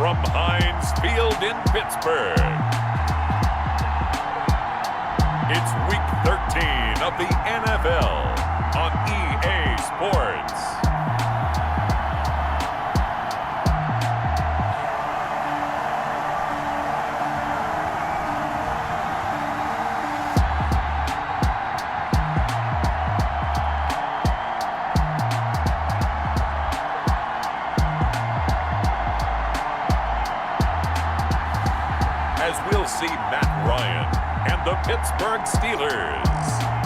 from Heinz Field in Pittsburgh. It's Week 13 of the NFL on EA Sports. As we'll see Matt Ryan and the Pittsburgh Steelers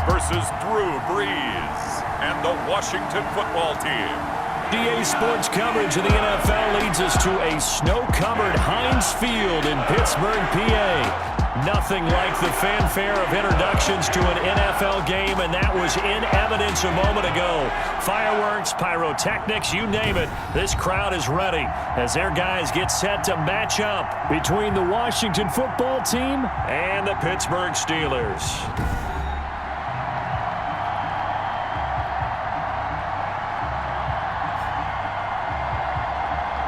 versus Drew Brees and the Washington football team. EA Sports coverage of the NFL leads us to a snow-covered Heinz Field in Pittsburgh, PA. Nothing like the fanfare of introductions to an NFL game, and that was in evidence a moment ago. Fireworks, pyrotechnics, you name it. This crowd is ready as their guys get set to match up between the Washington football team and the Pittsburgh Steelers.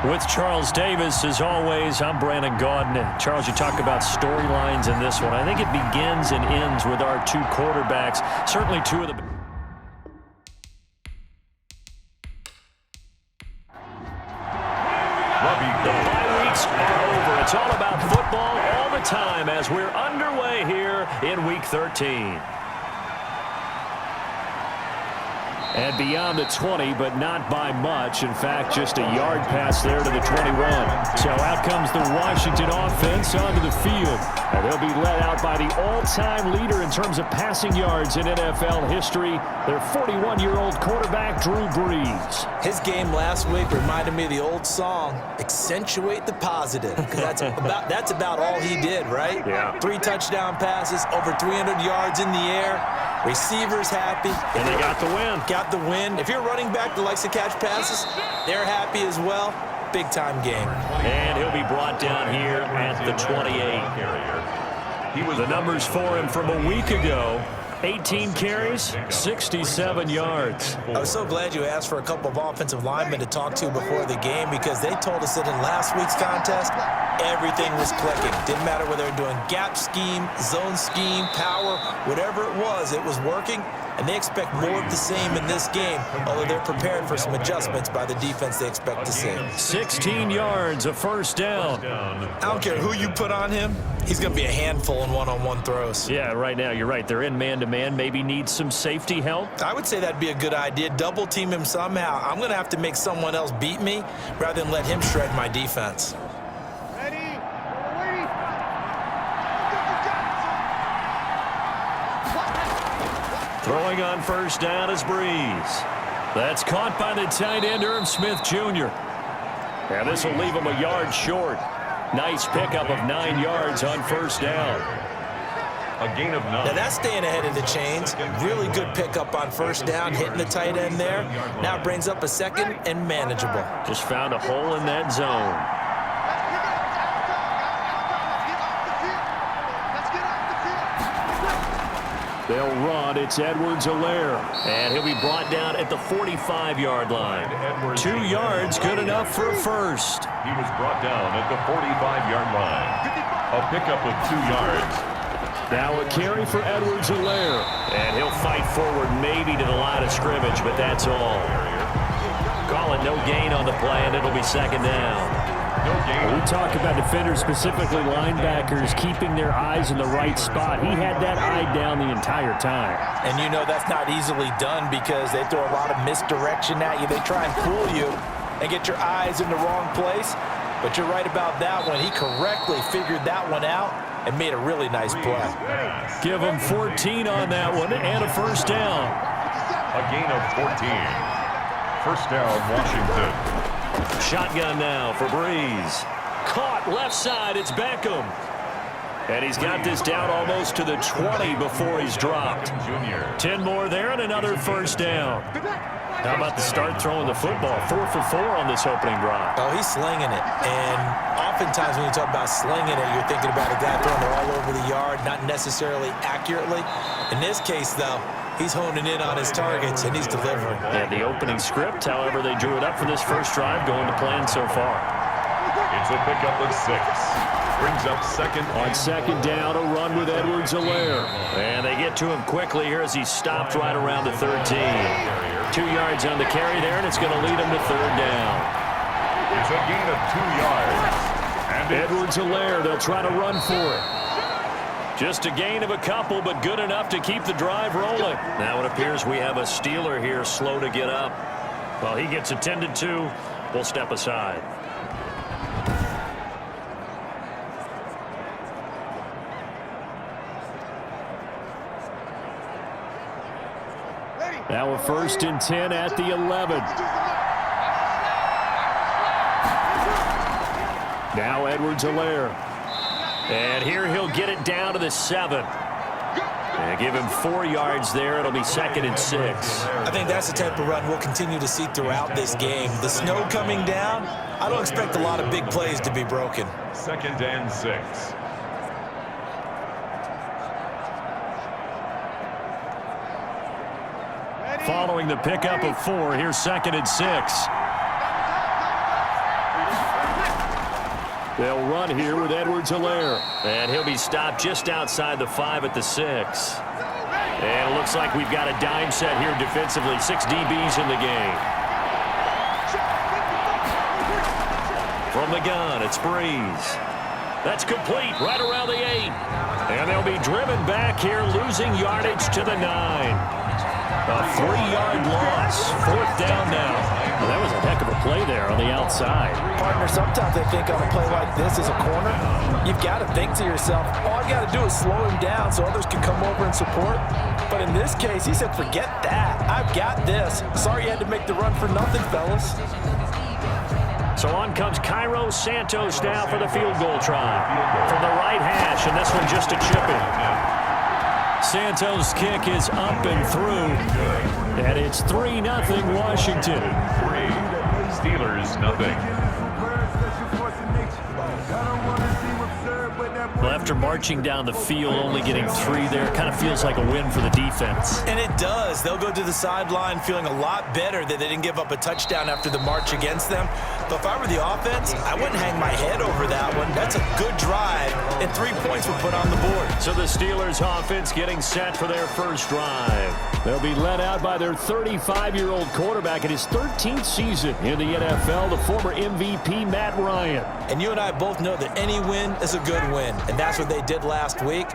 With Charles Davis, as always, I'm Brandon Gaudin. Charles, you talk about storylines in this one. I think it begins and ends with our two quarterbacks. Certainly two of the... The bye weeks are over. It's all about football all the time as we're underway here in Week 13. And beyond the 20, but not by much. In fact, just a yard pass there to the 21. So out comes the Washington offense onto the field. And they'll be led out by the all-time leader in terms of passing yards in NFL history, their 41-year-old quarterback, Drew Brees. His game last week reminded me of the old song, Accentuate the Positive. Because that's about all he did, right? Yeah. 3 touchdown passes, over 300 yards in the air. Receivers happy. And they got the win. Got the win. If you're a running back that likes to catch passes, they're happy as well. Big-time game. And he'll be brought down here at the 28. The numbers for him from a week ago. 18 carries, 67 yards. I was so glad you asked for a couple of offensive linemen to talk to before the game because they told us that in last week's contest, everything was clicking. Didn't matter whether they were doing gap scheme, zone scheme, power, whatever it was working. And they expect more of the same in this game, although they're prepared for some adjustments by the defense they expect to see. 16 yards, a first down. I don't care who you put on him, he's going to be a handful in one-on-one throws. Yeah, right now, you're right. They're in man-to-man, maybe need some safety help. I would say that'd be a good idea. Double team him somehow. I'm going to have to make someone else beat me rather than let him shred my defense. Throwing on first down is Brees. That's caught by the tight end, Irv Smith Jr. And this will leave him a yard short. Nice pickup of 9 yards on first down. A gain of 9. Now that's staying ahead of the chains. Really good pickup on first down, hitting the tight end there. Now brings up a second and manageable. Just found a hole in that zone. They'll run. It's Zelaire. And he'll be brought down at the 45-yard line. 2 yards, good enough for a first. He was brought down at the 45-yard line. A pickup of 2 yards. Now a carry for Zelaire. And he'll fight forward maybe to the line of scrimmage, but that's all. Call it no gain on the play, and it'll be second down. We talk about defenders, specifically linebackers, keeping their eyes in the right spot. He had that eye down the entire time. And you know that's not easily done because they throw a lot of misdirection at you. They try and fool you and get your eyes in the wrong place. But you're right about that one. He correctly figured that one out and made a really nice play. Give him 14 on that one and a first down. A gain of 14. First down, Washington. Shotgun now for Brees. Caught left side, it's Beckham. And he's got this down almost to the 20 before he's dropped. 10 more there and another first down. How about the start throwing the football? 4 for 4 on this opening drive. Oh, he's slinging it. And oftentimes when you talk about slinging it, you're thinking about a guy throwing it all over the yard, not necessarily accurately. In this case, though, he's honing in on his targets, and he's delivering. And the opening script, however, they drew it up for this first drive, going to plan so far. It's a pickup of 6. Brings up second. On second down, a run with Edwards-Helaire. And they get to him quickly here as he's stopped right around the 13. 2 yards on the carry there, and it's going to lead him to third down. It's a gain of 2 yards. And Edwards-Helaire, they'll try to run for it. Just a gain of a couple, but good enough to keep the drive rolling. Now it appears we have a Steeler here slow to get up. While he gets attended to, we'll step aside. Now a 1st and 10 at the 11. Now Edwards-Helaire. And here he'll get it down to the 7. And give him 4 yards there. It'll be 2nd and 6. I think that's the type of run we'll continue to see throughout this game. The snow coming down, I don't expect a lot of big plays to be broken. 2nd and 6. Following the pickup of 4, here's 2nd and 6. They'll run here with Edwards-Helaire. And he'll be stopped just outside the 5 at the 6. And it looks like we've got a dime set here defensively. 6 DBs in the game. From the gun, it's Brees. That's complete right around the 8. And they'll be driven back here, losing yardage to the 9. A 3-yard loss. 4th down now. Well, that was a heck of a play there on the outside. Partner, sometimes I think on a play like this as a corner, you've got to think to yourself, all I got to do is slow him down so others can come over and support. But in this case, he said, forget that. I've got this. Sorry you had to make the run for nothing, fellas. So on comes Cairo Santos now for the field goal try. From the right hash, and this one just a chip in. Santos' kick is up and through, and it's 3-0 Washington. 3. Steelers, nothing. Well, after marching down the field, only getting 3 there, kind of feels like a win for the defense. And it does. They'll go to the sideline feeling a lot better that they didn't give up a touchdown after the march against them. But if I were the offense, I wouldn't hang my head over that one. That's a good drive, and 3 points were put on the board. So the Steelers offense getting set for their first drive. They'll be led out by their 35-year-old quarterback in his 13th season in the NFL, the former MVP Matt Ryan. And you and I both know that any win is a good win, and that's what they did last week.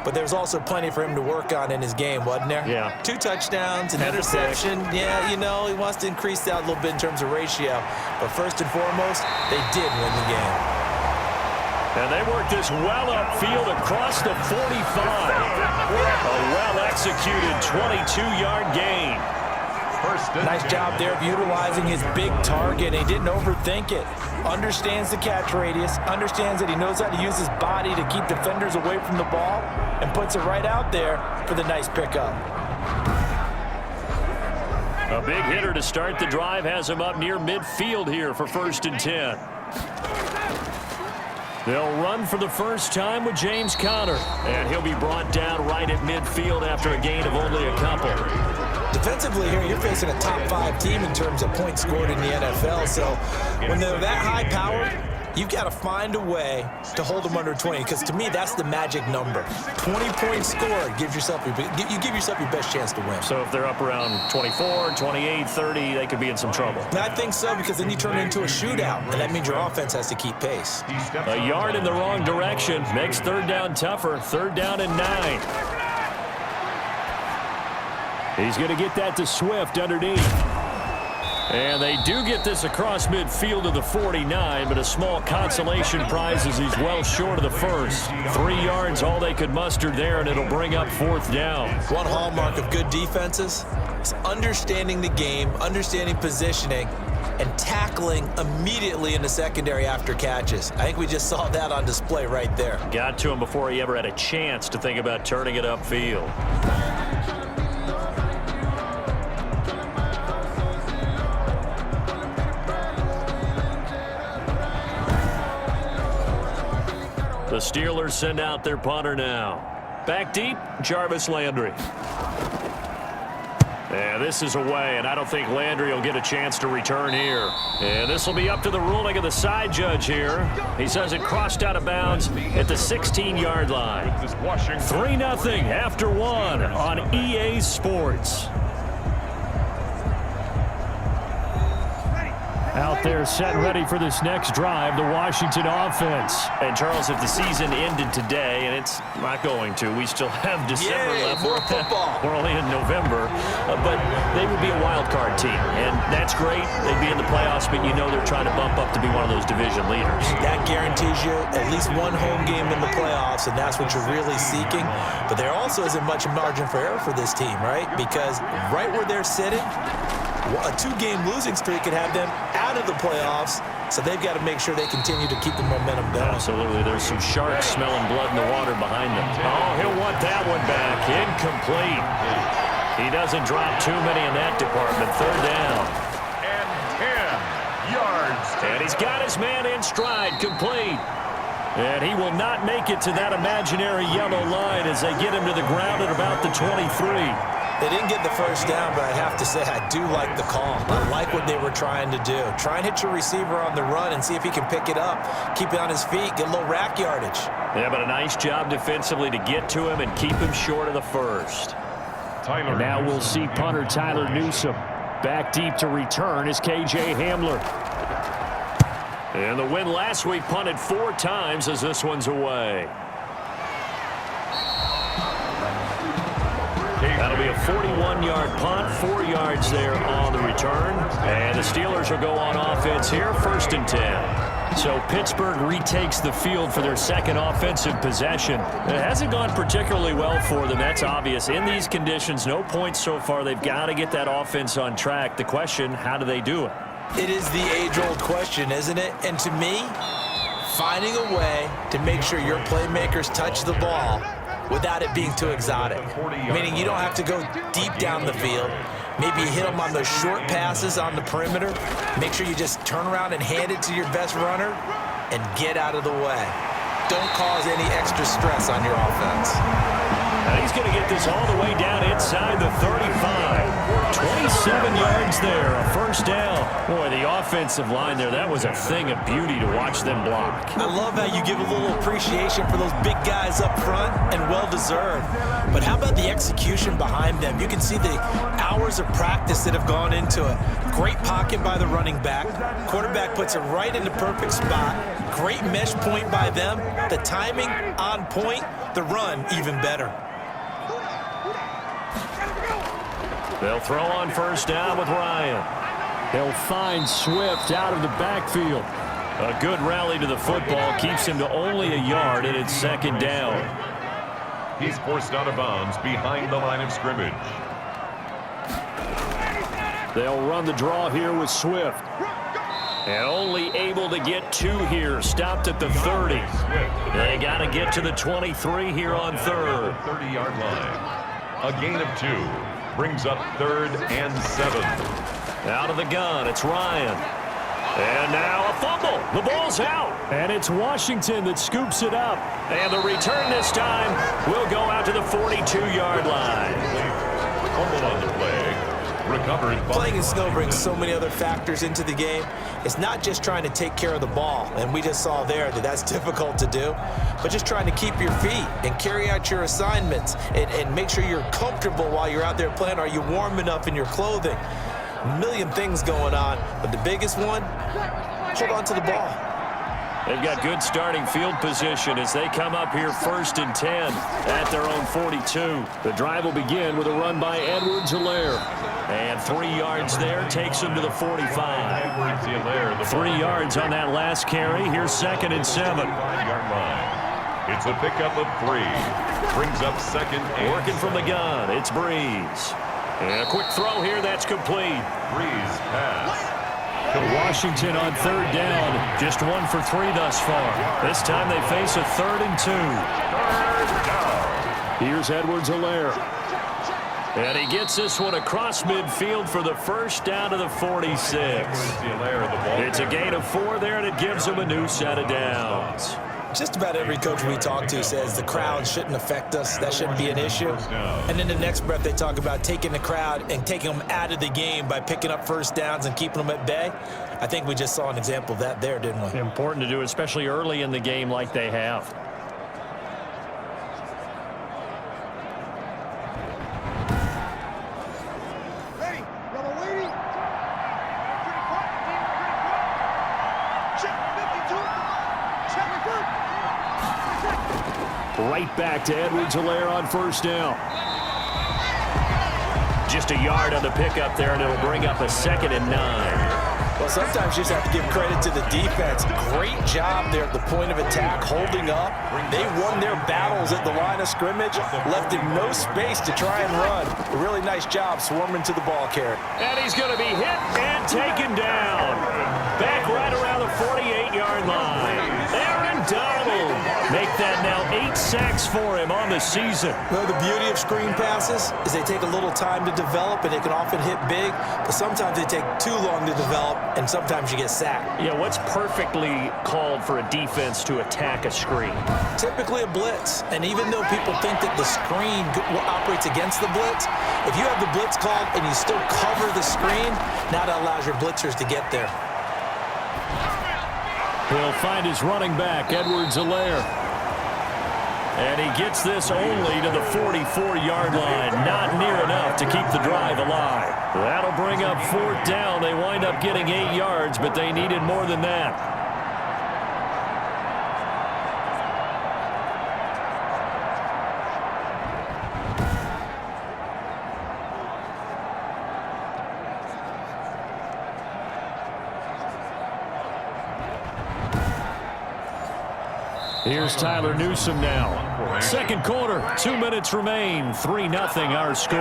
But there's also plenty for him to work on in his game, wasn't there? Yeah. 2 touchdowns, an interception. Yeah, you know, he wants to increase that a little bit in terms of ratio. But first and foremost, they did win the game. And they worked this well upfield across the 45. A well-executed 22-yard gain. Nice job there of utilizing his big target. He didn't overthink it. Understands the catch radius. Understands that he knows how to use his body to keep defenders away from the ball. And puts it right out there for the nice pickup. A big hitter to start the drive has him up near midfield here for 1st and 10. They'll run for the first time with James Conner. And he'll be brought down right at midfield after a gain of only a couple. Defensively here, you're facing a top 5 team in terms of points scored in the NFL. So when they're that high-powered, you've got to find a way to hold them under 20. Because to me, that's the magic number. 20 points scored gives yourself your best chance to win. So if they're up around 24, 28, 30, they could be in some trouble. And I think so, because then you turn it into a shootout, and that means your offense has to keep pace. A yard in the wrong direction makes 3rd down tougher. 3rd down and 9. He's going to get that to Swift underneath. And they do get this across midfield to the 49, but a small consolation prize as he's well short of the first. 3 yards, all they could muster there, and it'll bring up 4th down. One hallmark of good defenses is understanding the game, understanding positioning, and tackling immediately in the secondary after catches. I think we just saw that on display right there. Got to him before he ever had a chance to think about turning it upfield. The Steelers send out their punter now. Back deep, Jarvis Landry. And this is away, and I don't think Landry will get a chance to return here. And this will be up to the ruling of the side judge here. He says it crossed out of bounds at the 16-yard line. 3-0 after one on EA Sports. Out there set and ready for this next drive, the Washington offense. And, Charles, if the season ended today, and it's not going to, we still have December left. More football. We're only in November, but they would be a wild card team, and that's great. They'd be in the playoffs, but you know they're trying to bump up to be one of those division leaders. That guarantees you at least one home game in the playoffs, and that's what you're really seeking. But there also isn't much margin for error for this team, right? Because right where they're sitting, a two-game losing streak could have them out of the playoffs, so they've got to make sure they continue to keep the momentum going. Absolutely. There's some sharks smelling blood in the water behind them. Oh, he'll want that one back. Incomplete. He doesn't drop too many in that department. Third down. And 10 yards. And he's got his man in stride. Complete. And he will not make it to that imaginary yellow line as they get him to the ground at about the 23. They didn't get the first down, but I have to say I do like the call. I like what they were trying to do. Try and hit your receiver on the run and see if he can pick it up, keep it on his feet, get a little rack yardage. Yeah, but a nice job defensively to get to him and keep him short of the first. And now we'll see punter Tyler Newsome. Back deep to return is K.J. Hamler. And the win last week punted 4 times as this one's away. That'll be a 41-yard punt, 4 yards there on the return. And the Steelers will go on offense here, 1st and 10. So Pittsburgh retakes the field for their second offensive possession. It hasn't gone particularly well for them, that's obvious. In these conditions, no points so far. They've got to get that offense on track. The question, how do they do it? It is the age-old question, isn't it? And to me, finding a way to make sure your playmakers touch the ball without it being too exotic. Meaning you don't have to go deep down the field. Maybe you hit them on those short passes on the perimeter. Make sure you just turn around and hand it to your best runner and get out of the way. Don't cause any extra stress on your offense. And he's going to get this all the way down inside the 35. 27 yards there, a first down. Boy, the offensive line there, that was a thing of beauty to watch them block. I love how you give a little appreciation for those big guys up front, and well-deserved. But how about the execution behind them? You can see the hours of practice that have gone into it. Great pocket by the running back. Quarterback puts it right in the perfect spot. Great mesh point by them. The timing on point. The run even better. They'll throw on first down with Ryan. They'll find Swift out of the backfield. A good rally to the football keeps him to only a yard, and it's 2nd down. He's forced out of bounds behind the line of scrimmage. They'll run the draw here with Swift. And only able to get 2 here. Stopped at the 30. They got to get to the 23 here on 3rd. 30-yard line. A gain of 2. Brings up 3rd and 7. Out of the gun, it's Ryan. And now a fumble. The ball's out. And it's Washington that scoops it up. And the return this time will go out to the 42-yard line. Fumble on the play. Recovered. Playing in snow brings so many other factors into the game. It's not just trying to take care of the ball, and we just saw there that that's difficult to do, but just trying to keep your feet and carry out your assignments and make sure you're comfortable while you're out there playing. Are you warm enough in your clothing? A million things going on, but the biggest one, hold on to the ball. They've got good starting field position as they come up here 1st and 10 at their own 42. The drive will begin with a run by Edward Zelaire. And 3 yards there takes him to the 45. 3 yards on that last carry. Here's 2nd and 7. 5-yard line. It's a pickup of 3. Brings up 2nd and working from the gun. It's Brees. And a quick throw here. That's complete. Brees pass. Washington on 3rd down. Just 1 for 3 thus far. This time they face a 3rd and 2. 3rd down. Here's Edward Zelaire. And he gets this one across midfield for the first down to the 46. It's a gain of 4 there, and it gives him a new set of downs. Just about every coach we talk to says the crowd shouldn't affect us. That shouldn't be an issue. And then the next breath they talk about taking the crowd and taking them out of the game by picking up first downs and keeping them at bay. I think we just saw an example of that there, didn't we? Important to do, especially early in the game like they have. Right back to Zelaire on first down. Just a yard on the pickup there, and it'll bring up a 2nd and 9. Well, sometimes you just have to give credit to the defense. Great job there at the point of attack, holding up. They won their battles at the line of scrimmage, left him no space to try and run. A really nice job swarming to the ball carrier. And he's going to be hit and taken down. Back right around the 48-yard line. Aaron Donald. Make that now 8 sacks for him on the season. Well, the beauty of screen passes is they take a little time to develop, and they can often hit big, but sometimes they take too long to develop, and sometimes you get sacked. Yeah, what's perfectly called for a defense to attack a screen? Typically a blitz, and even though people think that the screen operates against the blitz, if you have the blitz called and you still cover the screen, now that allows your blitzers to get there. He'll find his running back, Zelaire. And he gets this only to the 44-yard line. Not near enough to keep the drive alive. That'll bring up 4th down. They wind up getting 8 yards, but they needed more than that. Here's Tyler Newsome now. Second quarter, 2 minutes remain, 3-0 our score.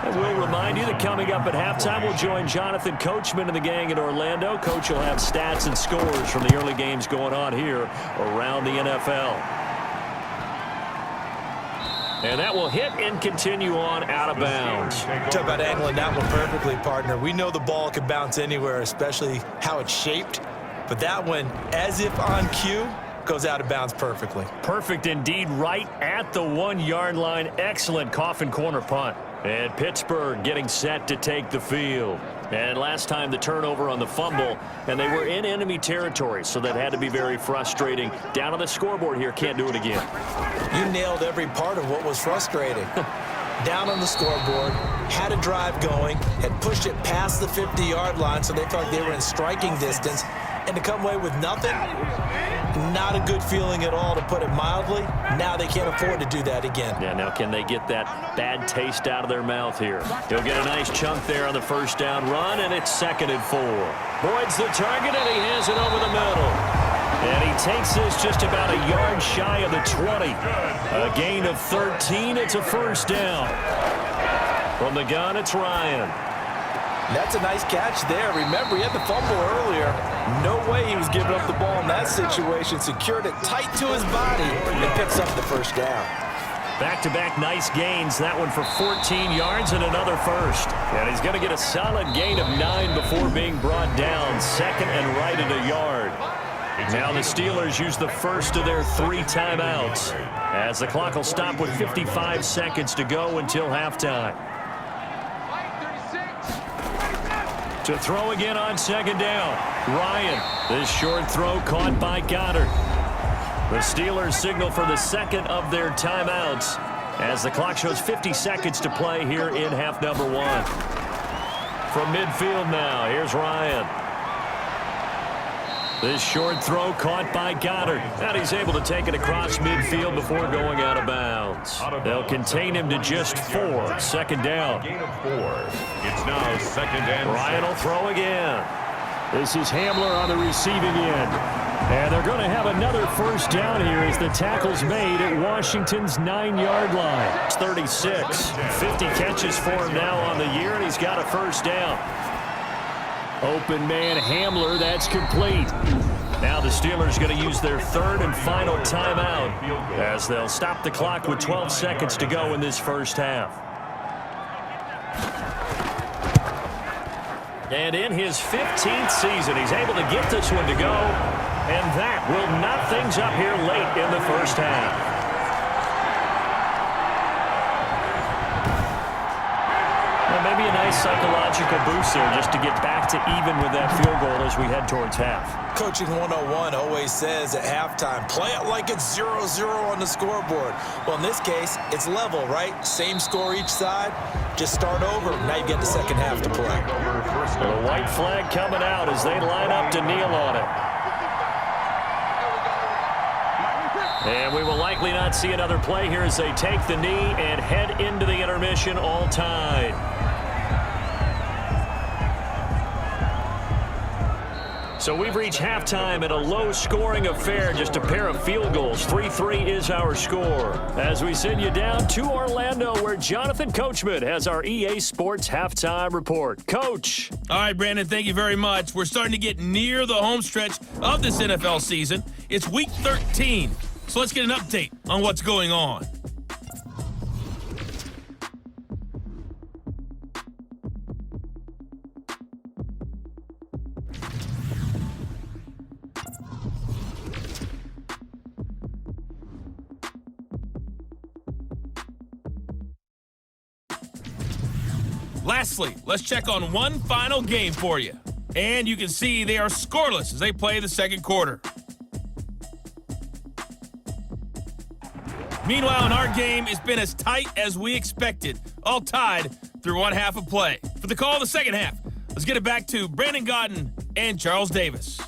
And we'll remind you that coming up at halftime, we'll join Jonathan Coachman and the gang in Orlando. Coach will have stats and scores from the early games going on here around the NFL. And that will hit and continue on out of bounds. Talk about angling that one perfectly, partner. We know the ball can bounce anywhere, especially how it's shaped. But that one, as if on cue, goes out of bounds perfectly. Perfect indeed, right at the 1-yard line. Excellent coffin corner punt. And Pittsburgh getting set to take the field. And last time the turnover on the fumble, and they were in enemy territory, so that had to be very frustrating. Down on the scoreboard here, can't do it again. You nailed every part of what was frustrating. Down on the scoreboard, had a drive going, had pushed it past the 50-yard line, so they felt like they were in striking distance. And to come away with nothing, not a good feeling at all, to put it mildly. Now they can't afford to do that again. Yeah, now can they get that bad taste out of their mouth here? He'll get a nice chunk there on the first down run, and it's 2nd and 4. Boyd's the target, and he has it over the middle. And he takes this just about a yard shy of the 20. A gain of 13. It's a first down. From the gun, it's Ryan. That's a nice catch there. Remember, he had the fumble earlier. No way he was giving up the ball in that situation. Secured it tight to his body and picks up the first down. Back-to-back nice gains. That one for 14 yards and another first. And he's going to get a solid gain of 9 before being brought down. 2nd and right at a yard. Now the Steelers use the first of their 3 timeouts, as the clock will stop with 55 seconds to go until halftime. To throw again on 2nd down. Ryan. This short throw caught by Goddard. The Steelers signal for the 2nd of their timeouts as the clock shows 50 seconds to play here in half number 1. From midfield now, here's Ryan. This short throw caught by Goddard. And he's able to take it across midfield before going out of bounds. They'll contain him to just 4. 2nd down. Gain of 4. It's now 2nd and Ryan will throw again. This is Hamler on the receiving end. And they're going to have another first down here as the tackle's made at Washington's 9-yard line. It's 36. 50 catches for him now on the year, and he's got a first down. Open man Hamler, that's complete. Now the Steelers going to use their 3rd and final timeout as they'll stop the clock with 12 seconds to go in this first half. And in his 15th season, he's able to get this one to go. And that will knot things up here late in the first half. Maybe a nice psychological boost there just to get back to even with that field goal as we head towards half. Coaching 101 always says at halftime, play it like it's 0-0 on the scoreboard. Well, in this case, it's level, right? Same score each side. Just start over. Now you get the second half to play. The white flag coming out as they line up to kneel on it. And we will likely not see another play here as they take the knee and head into the intermission all tied. So we've reached halftime at a low-scoring affair, just a pair of field goals. 3-3 is our score. As we send you down to Orlando, where Jonathan Coachman has our EA Sports Halftime Report. Coach. All right, Brandon, thank you very much. We're starting to get near the home stretch of this NFL season. It's Week 13, so let's get an update on what's going on. Lastly, let's check on one final game for you. And you can see they are scoreless as they play the second quarter. Meanwhile, in our game, it's been as tight as we expected, all tied through one half of play. For the call of the second half, let's get it back to Brandon Godden and Charles Davis.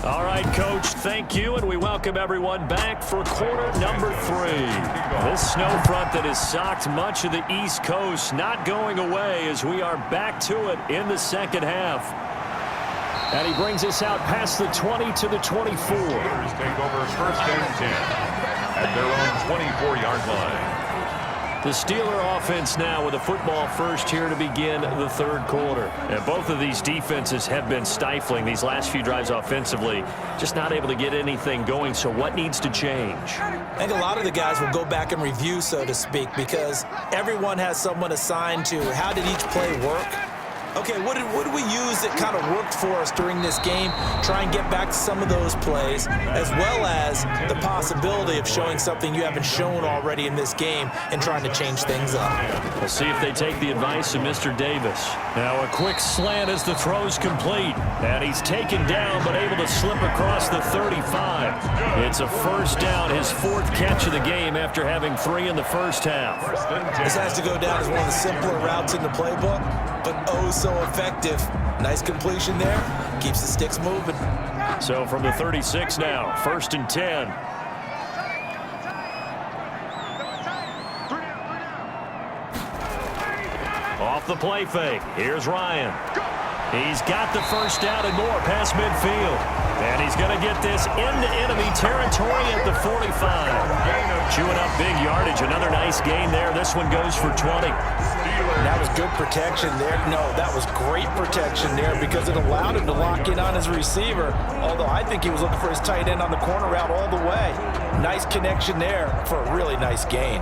All right, Coach, thank you, and we welcome everyone back for quarter number 3. This snow front that has socked much of the East Coast not going away as we are back to it in the second half. And he brings us out past the 20 to the 24. Steelers take over first and 10 at their own 24-yard line. The Steeler offense now with a football first here to begin the third quarter. And both of these defenses have been stifling these last few drives offensively, just not able to get anything going. So what needs to change? I think a lot of the guys will go back and review, so to speak, because everyone has someone assigned to how did each play work. Okay, what did we use that kind of worked for us during this game? Try and get back to some of those plays, as well as the possibility of showing something you haven't shown already in this game and trying to change things up. We'll see if they take the advice of Mr. Davis. Now a quick slant as the throw's complete. And he's taken down but able to slip across the 35. It's a first down, his 4th catch of the game after having 3 in the first half. This has to go down as one of the simpler routes in the playbook, but oh so effective. Nice completion there. Keeps the sticks moving. So from the 36 now, 1st and 10. Off the play fake. Here's Ryan. He's got the first down and more past midfield. And he's going to get this into enemy territory at the 45. Chewing up big yardage. Another nice gain there. This one goes for 20. That was good protection there. No, that was great protection there because it allowed him to lock in on his receiver. Although I think he was looking for his tight end on the corner route all the way. Nice connection there for a really nice gain.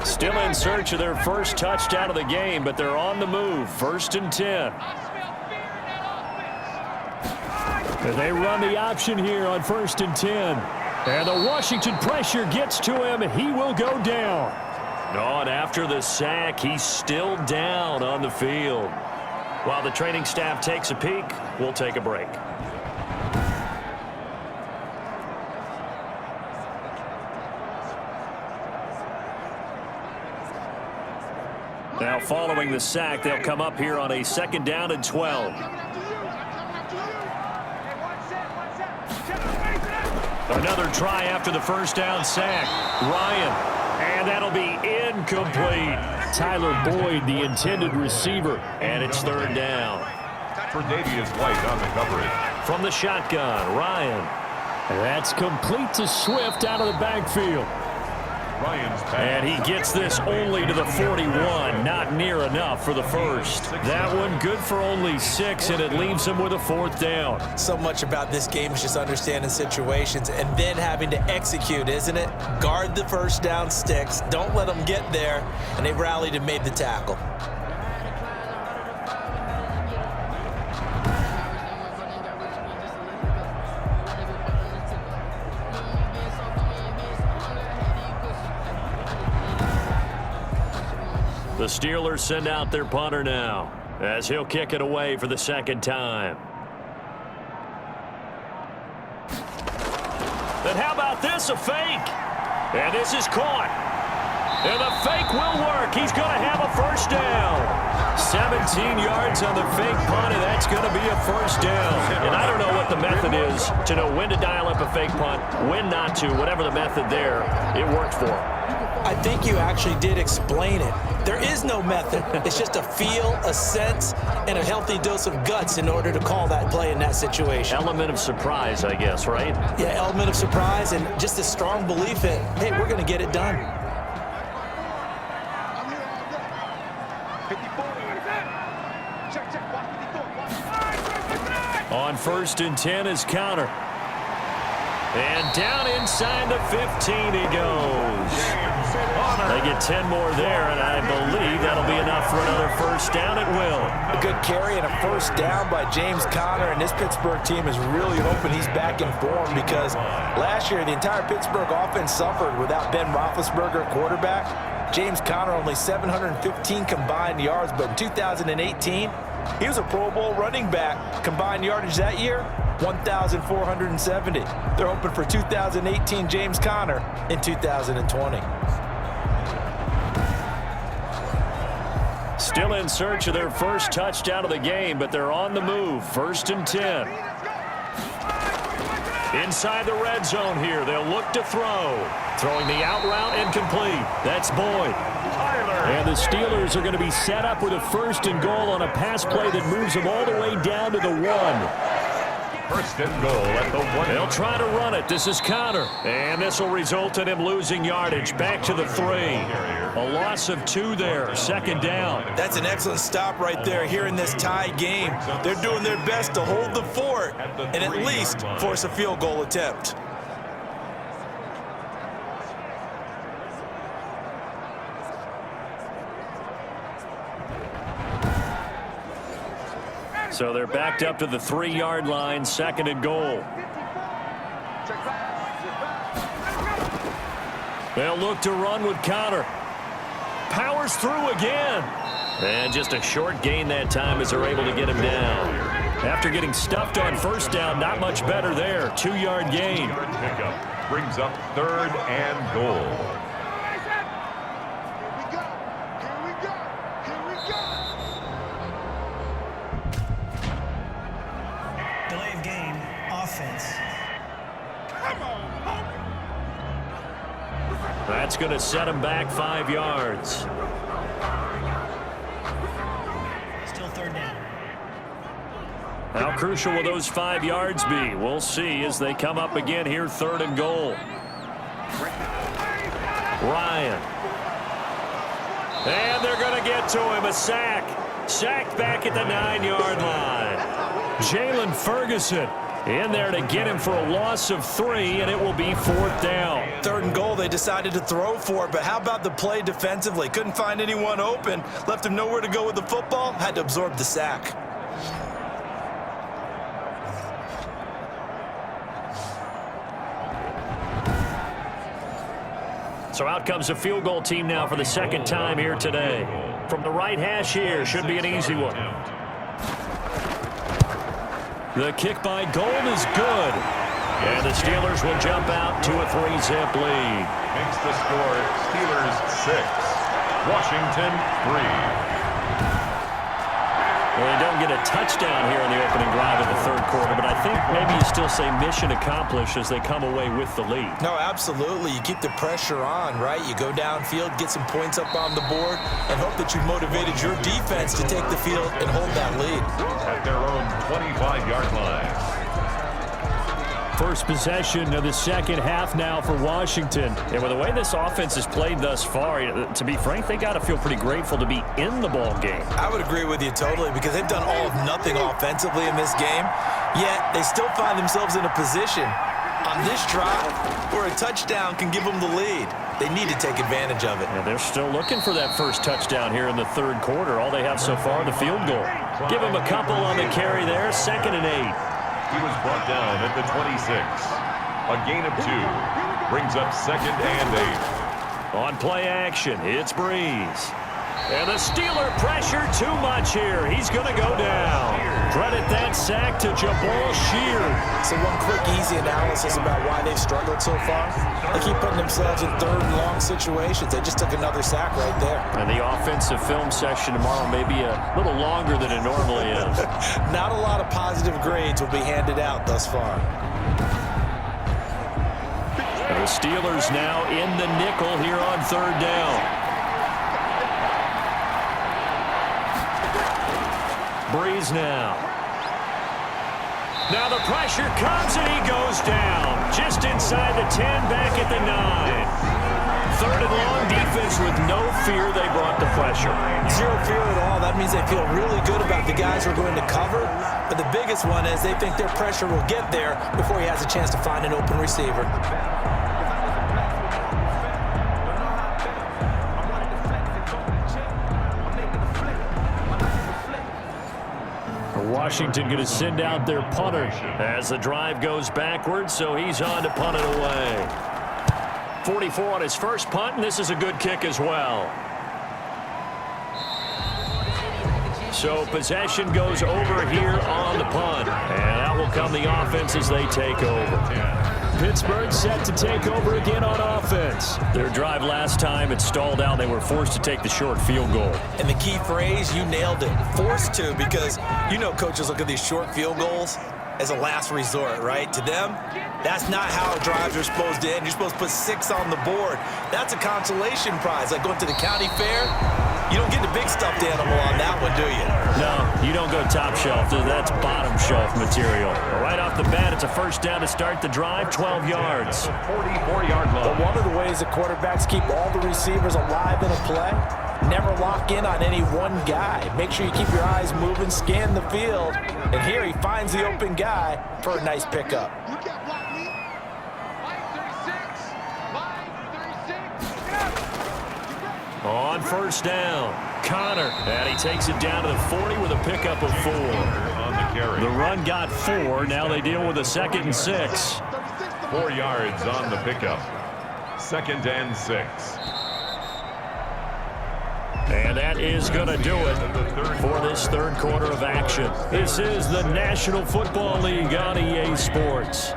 Still in search of their first touchdown of the game, but they're on the move. 1st and 10. And they run the option here on 1st and 10. And the Washington pressure gets to him. He will go down. Oh, and after the sack, he's still down on the field. While the training staff takes a peek, we'll take a break. Now, following the sack, they'll come up here on a 2nd down and 12. Another try after the first down sack. Ryan, and that'll be incomplete. Tyler Boyd, the intended receiver, and it's 3rd down. For Davius White on the coverage. From the shotgun, Ryan. That's complete to Swift out of the backfield. And he gets this only to the 41. Not near enough for the first. That one good for only 6, and it leaves him with a 4th down. So much about this game is just understanding situations and then having to execute, isn't it? Guard the first down sticks. Don't let them get there. And they rallied and made the tackle. The Steelers send out their punter now as he'll kick it away for the 2nd time. Then how about this, a fake? And this is caught. And the fake will work. He's going to have a first down. 17 yards on the fake punt, and that's going to be a first down. And I don't know what the method is to know when to dial up a fake punt, when not to, whatever the method there, it worked for him. I think you actually did explain it. There is no method. It's just a feel, a sense, and a healthy dose of guts in order to call that play in that situation. Element of surprise, I guess, right? Yeah, element of surprise and just a strong belief in, hey, we're going to get it done. On 1st and 10 is counter. And down inside the 15 he goes. They get 10 more there, and I believe that'll be enough for another first down. It will. A good carry and a first down by James Conner, and this Pittsburgh team is really hoping he's back in form because last year the entire Pittsburgh offense suffered without Ben Roethlisberger, quarterback. James Conner only 715 combined yards, but in 2018, he was a Pro Bowl running back. Combined yardage that year, 1,470. They're hoping for 2018 James Conner in 2020. Still in search of their first touchdown of the game, but they're on the move. 1st and 10. Inside the red zone here, they'll look to throw. Throwing the out route incomplete. That's Boyd. And the Steelers are going to be set up with a 1st and goal on a pass play that moves them all the way down to the 1. 1st and goal at the 1. They'll try to run it. This is Conner. And this will result in him losing yardage. Back to the 3. A loss of 2 there. 2nd down. That's an excellent stop right there here in this tie game. They're doing their best to hold the fort and at least force a field goal attempt. So they're backed up to the 3-yard line, 2nd and goal. They'll look to run with Conner. Powers through again. And just a short gain that time as they're able to get him down. After getting stuffed on 1st down, not much better there. 2-yard gain. Pickup brings up 3rd and goal. That's going to set him back 5 yards. Still 3rd down. How crucial will those 5 yards be? We'll see as they come up again here, 3rd and goal. Ryan. And they're going to get to him, a sack. Sacked back at the 9-yard line. Jalen Ferguson in there to get him for a loss of 3, and it will be 4th down. 3rd and goal, they decided to throw for it, but how about the play defensively? Couldn't find anyone open, left him nowhere to go with the football, had to absorb the sack. So out comes a field goal team now for the 2nd time here today. From the right hash here, should be an easy one. The kick by Gold is good. And the Steelers will jump out to a 3-zip lead. Makes the score Steelers 6, Washington 3. Well, they don't get a touchdown here in the opening drive of the 3rd quarter, but I think maybe you still say mission accomplished as they come away with the lead. No, absolutely. You keep the pressure on, right? You go downfield, get some points up on the board, and hope that you've motivated your defense to take the field and hold that lead. At their own 25-yard line. First possession of the second half now for Washington. And with the way this offense has played thus far, to be frank, they got to feel pretty grateful to be in the ball game. I would agree with you totally because they've done all of nothing offensively in this game, yet they still find themselves in a position on this drive where a touchdown can give them the lead. They need to take advantage of it. And they're still looking for that first touchdown here in the third quarter. All they have so far, the field goal. Give them a couple on the carry there, 2nd and 8. He was brought down at the 26. A gain of 2 brings up 2nd and 8. On play action, it's Brees. And the Steeler pressure too much here. He's going to go down. Credit that sack to Jabal Sheard. So one quick, easy analysis about why they've struggled so far. They keep putting themselves in third and long situations. They just took another sack right there. And the offensive film session tomorrow may be a little longer than it normally is. Not a lot of positive grades will be handed out thus far. And the Steelers now in the nickel here on 3rd down. Brees now. Now the pressure comes and he goes down. Just inside the 10, back at the 9. 3rd and long, defense with no fear. They brought the pressure. Zero fear at all. That means they feel really good about the guys who are going to cover. But the biggest one is they think their pressure will get there before he has a chance to find an open receiver. Washington going to send out their punter as the drive goes backwards, so he's on to punt it away. 44 on his first punt, and this is a good kick as well. So possession goes over here on the punt, and out will come the offense as they take over. Pittsburgh set to take over again on offense. Their drive last time, it stalled out. They were forced to take the short field goal. And the key phrase, you nailed it, forced to, because you know coaches look at these short field goals as a last resort, right? To them, that's not how drives are supposed to end. You're supposed to put 6 on the board. That's a consolation prize, like going to the county fair. You don't get the big stuffed animal on that one, do you? No, you don't go top shelf. That's bottom shelf material. Right off the bat, it's a first down to start the drive, 12 yards. 44-yard line. But one of the ways the quarterbacks keep all the receivers alive in a play, never lock in on any one guy. Make sure you keep your eyes moving, scan the field. And here he finds the open guy for a nice pickup. On first down, Connor, and he takes it down to the 40 with a pickup of 4. On the carry. The run got 4. Now they deal with a 2nd and 6. 4 yards on the pickup. 2nd and 6. And that is going to do it for this third quarter of action. This is the National Football League on EA Sports.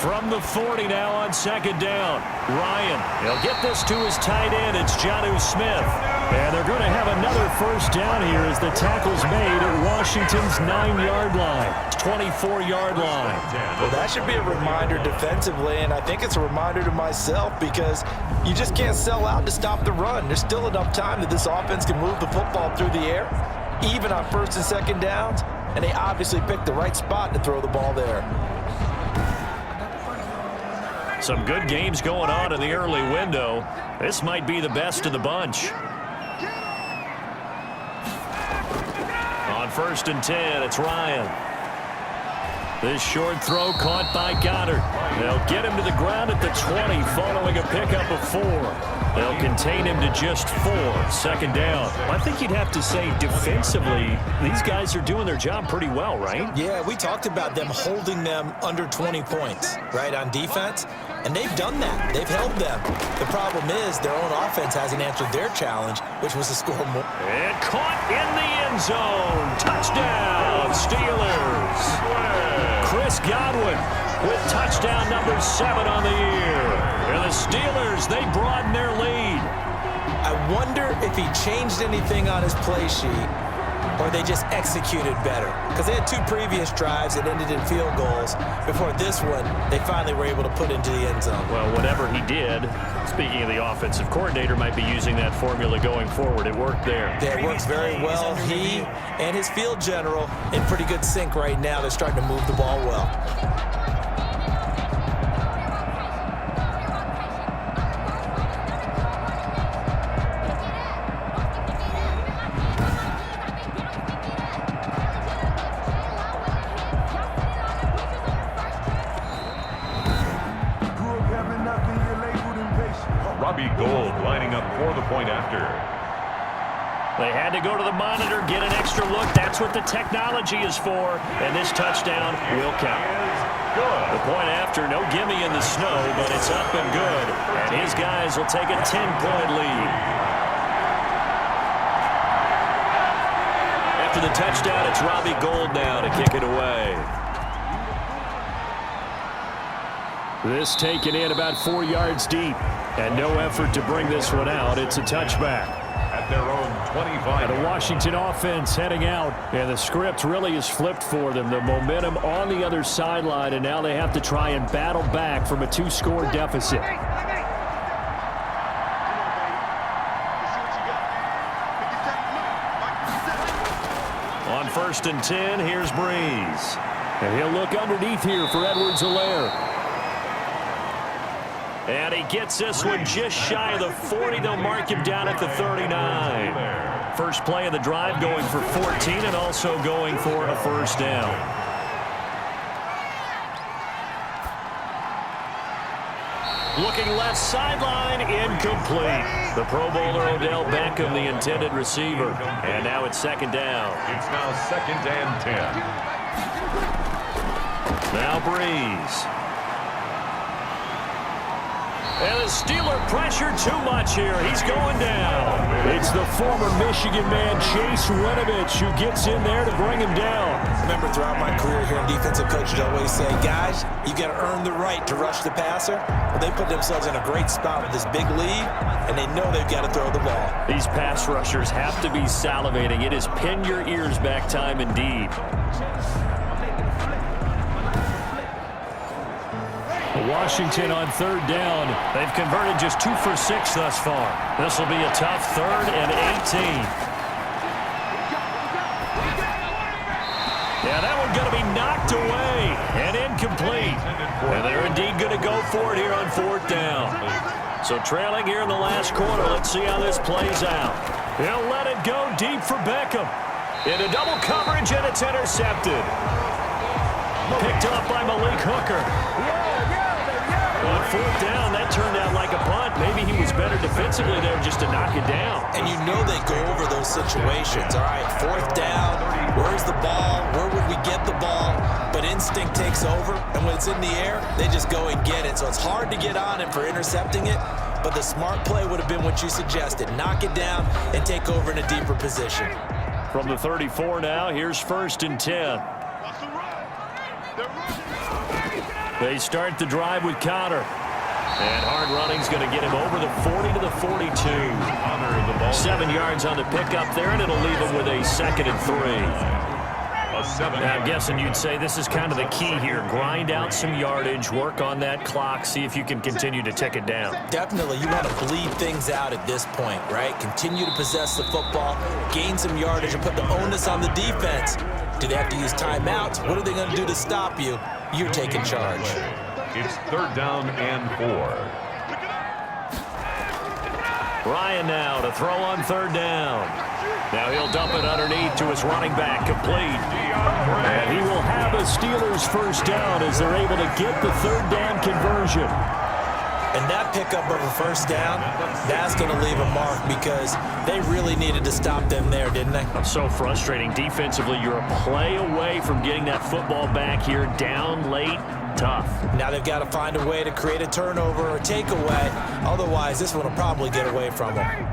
From the 40 now on 2nd down. Ryan, he'll get this to his tight end. It's Jonnu Smith. And they're going to have another first down here as the tackle's made at Washington's 9-yard line. 24-yard line. Well, that should be a reminder defensively, and I think it's a reminder to myself because you just can't sell out to stop the run. There's still enough time that this offense can move the football through the air, even on 1st and 2nd downs, and they obviously picked the right spot to throw the ball there. Some good games going on in the early window. This might be the best of the bunch. On 1st and 10, it's Ryan. This short throw caught by Goddard. They'll get him to the ground at the 20 following a pickup of 4. They'll contain him to just 4. 2nd down. I think you'd have to say defensively, these guys are doing their job pretty well, right? Yeah, we talked about them holding them under 20 points, right, on defense. And they've done that. They've held them. The problem is their own offense hasn't answered their challenge, which was to score more. And caught in the end zone. Touchdown, Steelers. Chris Godwin with touchdown number 7 on the year. And the Steelers, they broaden their lead. I wonder if he changed anything on his play sheet or they just executed better? Because they had 2 previous drives that ended in field goals. Before this one, they finally were able to put into the end zone. Well, whatever he did, speaking of the offensive coordinator, might be using that formula going forward. It worked there. Yeah, it works very well. He and his field general in pretty good sync right now. They're starting to move the ball well. Lining up for the point after. They had to go to the monitor, get an extra look. That's what the technology is for. And this touchdown will count. The point after, no gimme in the snow, but it's up and good. And his guys will take a 10-point lead. After the touchdown, it's Robbie Gould now to kick it away. This taken in about 4 yards deep. And no effort to bring this one out. It's a touchback. At their own 25. The Washington offense heading out. And the script really is flipped for them. The momentum on the other sideline. And now they have to try and battle back from a 2-score deficit. On 1st and 10, here's Brees. And he'll look underneath here for Zelaire. And he gets this one just shy of the 40. They'll mark him down at the 39. First play of the drive going for 14 and also going for a first down. Looking left sideline, incomplete. The Pro Bowler Odell Beckham, the intended receiver. And now it's 2nd down. It's now 2nd and 10. Now Brees. And the Steeler pressure too much here. He's going down. It's the former Michigan man, Chase Winovich, who gets in there to bring him down. Remember, throughout my career here, defensive coaches always say, guys, you got to earn the right to rush the passer. Well, they put themselves in a great spot with this big lead, and they know they've got to throw the ball. These pass rushers have to be salivating. It is pin your ears back time indeed. Washington on 3rd down. They've converted just 2 for 6 thus far. This will be a tough 3rd and 18. Yeah, that one going to be knocked away and incomplete. And they're indeed going to go for it here on 4th down. So trailing here in the last quarter. Let's see how this plays out. He'll let it go deep for Beckham. Into double coverage, and it's intercepted. Picked up by Malik Hooker. On 4th down, that turned out like a punt. Maybe he was better defensively there just to knock it down. And you know they go over those situations. All right, 4th down, where's the ball? Where would we get the ball? But instinct takes over, and when it's in the air, they just go and get it. So it's hard to get on him for intercepting it, but the smart play would have been what you suggested. Knock it down and take over in a deeper position. From the 34 now, here's 1st and 10. They start the drive with Connor. And hard running's going to get him over the 40 to the 42. 7 yards on the pickup there, and it'll leave him with a 2nd and 3. Now, I'm guessing you'd say this is kind of the key here. Grind out some yardage, work on that clock, see if you can continue to tick it down. Definitely, you want to bleed things out at this point, right? Continue to possess the football, gain some yardage, and put the onus on the defense. Do they have to use timeouts? What are they going to do to stop you? You're taking charge. It's 3rd down and 4. Ryan now to throw on 3rd down. Now he'll dump it underneath to his running back, complete. And he will have a Steelers first down as they're able to get the 3rd down conversion. And that pickup of a first down, that's going to leave a mark because they really needed to stop them there, didn't they? So frustrating. Defensively, you're a play away from getting that football back here down late. Tough. Now they've got to find a way to create a turnover or takeaway. Otherwise, this one will probably get away from them.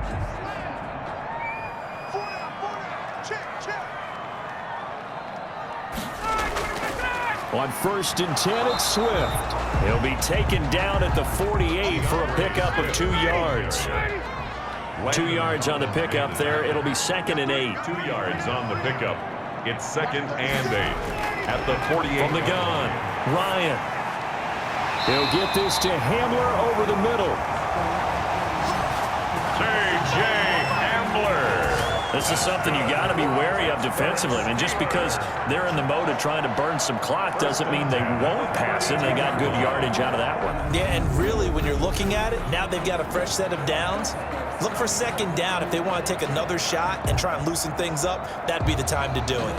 On 1st and 10, it's Swift. He'll be taken down at the 48 for a pickup of 2 yards. 2 yards on the pickup there. It'll be 2nd and 8. 2 yards on the pickup. It's 2nd and 8 at the 48. From the gun, Ryan. He'll get this to Hamler over the middle. J.J. Hamler. This is something you got to be wary of defensively. I mean, just because they're in the mode of trying to burn some clock doesn't mean they won't pass it. They got good yardage out of that one. Yeah, and really, when you're looking at it, now they've got a fresh set of downs. Look for 2nd down. If they want to take another shot and try and loosen things up, that'd be the time to do it.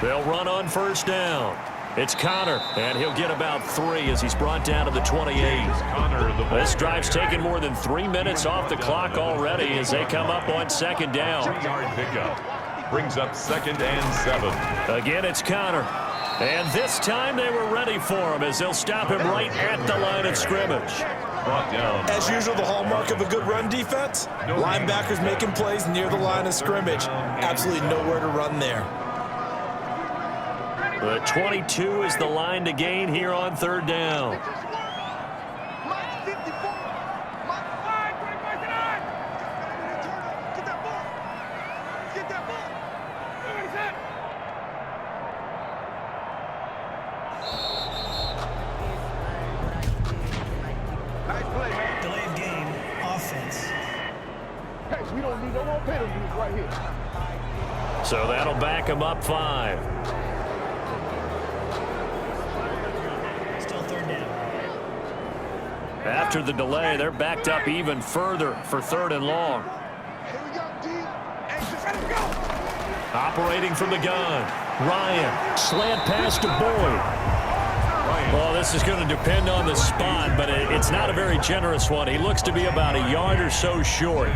They'll run on 1st down. It's Connor, and he'll get about 3 as he's brought down to the 28. This drive's taken more than 3 minutes off the clock already as they come up on 2nd down. 3-yard pickup brings up 2nd and 7. Again, it's Connor. And this time they were ready for him as they'll stop him right at the line of scrimmage. Brought down. As usual, the hallmark of a good run defense, linebackers making plays near the line of scrimmage. Absolutely nowhere to run there. The 22 is the line to gain here on 3rd down. Delay of game, offense. Hey, we don't need no more penalties right here. So that'll back him up 5. Still 3rd down. After the delay, they're backed up even further for 3rd and long. Here we go, D. Hey, let's go. Operating from the gun, Ryan. Slant pass to Boyd. Well, this is going to depend on the spot, but it's not a very generous one. He looks to be about a yard or so short.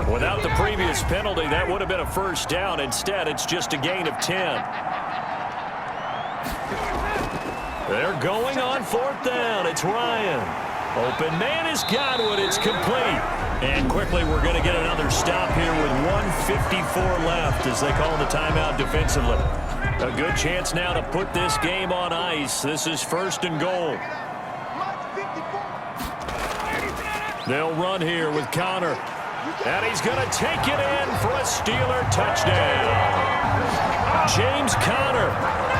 Without the previous penalty, that would have been a 1st down. Instead, it's just a gain of 10. They're going on 4th down. It's Ryan. Open man is Godwin. It's complete. And quickly, we're going to get another stop here with 1:54 left as they call the timeout defensively. A good chance now to put this game on ice. This is 1st and goal. They'll run here with Connor. And he's going to take it in for a Steeler touchdown. James Conner,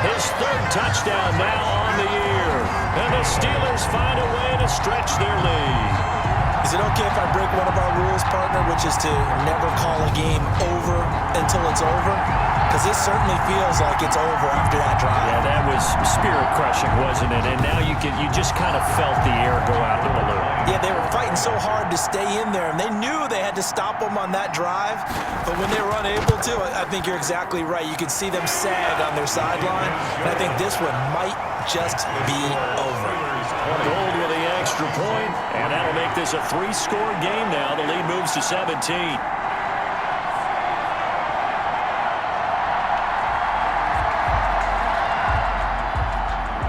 his 3rd touchdown now on the year. And the Steelers find a way to stretch their lead. Is it okay if I break one of our rules, partner, which is to never call a game over until it's over? Because this certainly feels like it's over after that drive. Yeah, that was spirit-crushing, wasn't it? And now you just kind of felt the air go out the balloon. Yeah, they were fighting so hard to stay in there, and they knew they had to stop them on that drive. But when they were unable to, I think you're exactly right. You could see them sag on their sideline, and I think this one might just be over. Gold with the extra point, and that'll make this a 3-score game now. The lead moves to 17.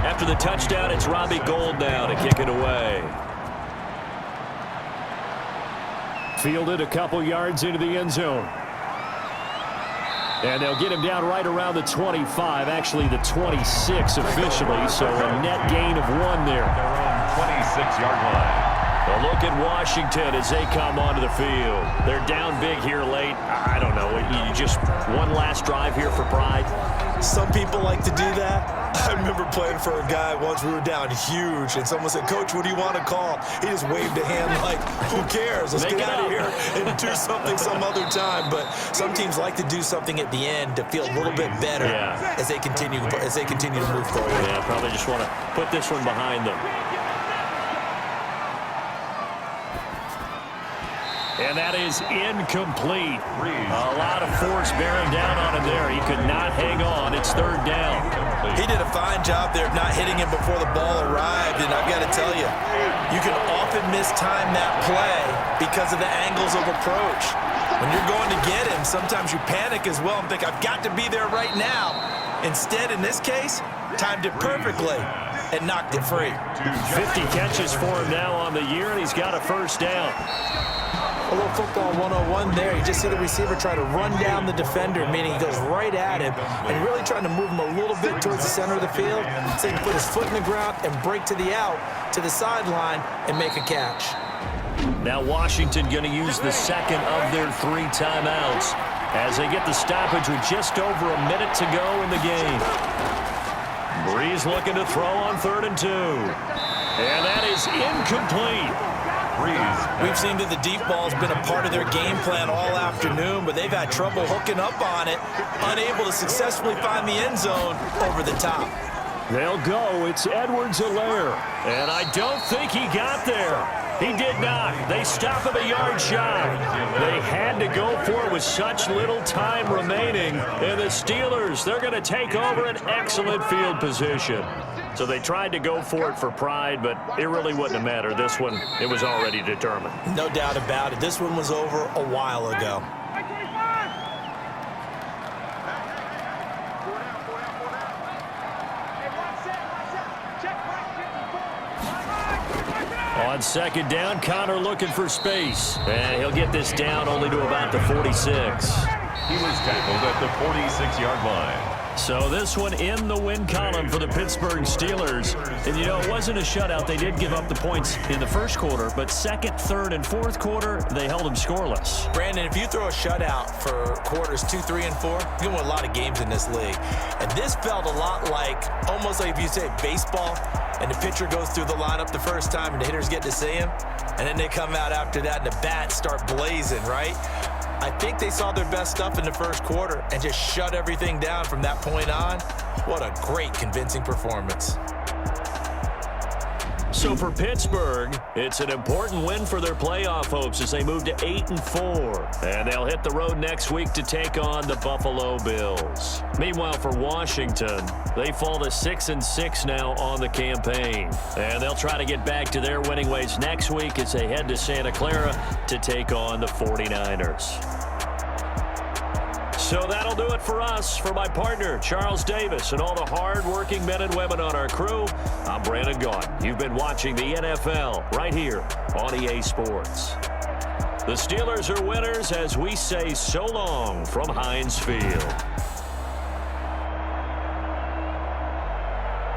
After the touchdown, it's Robbie Gould now to kick it away. Fielded a couple yards into the end zone. And they'll get him down right around the 25, actually the 26 officially, so a net gain of 1 there. Their own 26-yard line. A look at Washington as they come onto the field. They're down big here late. I don't know. You just one last drive here for pride. Some people like to do that. I remember playing for a guy once. We were down huge, and someone said, "Coach, what do you want to call?" He just waved a hand like, "Who cares? Let's get out of here and do something some other time." But some teams like to do something at the end to feel a little bit better as they continue to move forward. Yeah, probably just want to put this one behind them. And that is incomplete. A lot of force bearing down on him there. He could not hang on. It's 3rd down. He did a fine job there of not hitting him before the ball arrived. And I've got to tell you, you can often mistime that play because of the angles of approach. When you're going to get him, sometimes you panic as well and think, I've got to be there right now. Instead, in this case, timed it perfectly and knocked it free. 50 catches for him now on the year, and he's got a 1st down. A little football 101 there. You just see the receiver try to run down the defender, meaning he goes right at him and really trying to move him a little bit towards the center of the field so he can put his foot in the ground and break to the out, to the sideline, and make a catch. Now Washington going to use the second of their 3 timeouts as they get the stoppage with just over a minute to go in the game. Brees looking to throw on 3rd and 2. And that is incomplete. We've seen that the deep ball has been a part of their game plan all afternoon, but they've had trouble hooking up on it, unable to successfully find the end zone over the top. They'll go. It's Zelaire. And I don't think he got there. He did not. They stop him a yard shy. They had to go for it with such little time remaining. And the Steelers, they're going to take over an excellent field position. So they tried to go for it for pride, but it really wouldn't have mattered. This one, it was already determined. No doubt about it. This one was over a while ago. On 2nd down, Connor looking for space. And he'll get this down only to about the 46. He was tackled at the 46-yard line. So this one in the win column for the Pittsburgh Steelers. And, you know, it wasn't a shutout. They did give up the points in the first quarter, but 2nd, 3rd, and 4th quarter, they held them scoreless. Brandon, if you throw a shutout for quarters 2, 3, and 4, you're going to win a lot of games in this league. And this felt a lot like, almost like if you say baseball, and the pitcher goes through the lineup the first time and the hitters get to see him, and then they come out after that and the bats start blazing, right? I think they saw their best stuff in the first quarter and just shut everything down from that point on. What a great, convincing performance. So for Pittsburgh, it's an important win for their playoff hopes as they move to 8-4. And they'll hit the road next week to take on the Buffalo Bills. Meanwhile, for Washington, they fall to 6-6 now on the campaign. And they'll try to get back to their winning ways next week as they head to Santa Clara to take on the 49ers. So that'll do it for us. For my partner, Charles Davis, and all the hard-working men and women on our crew, I'm Brandon Gaudin. You've been watching the NFL right here on EA Sports. The Steelers are winners as we say so long from Heinz Field.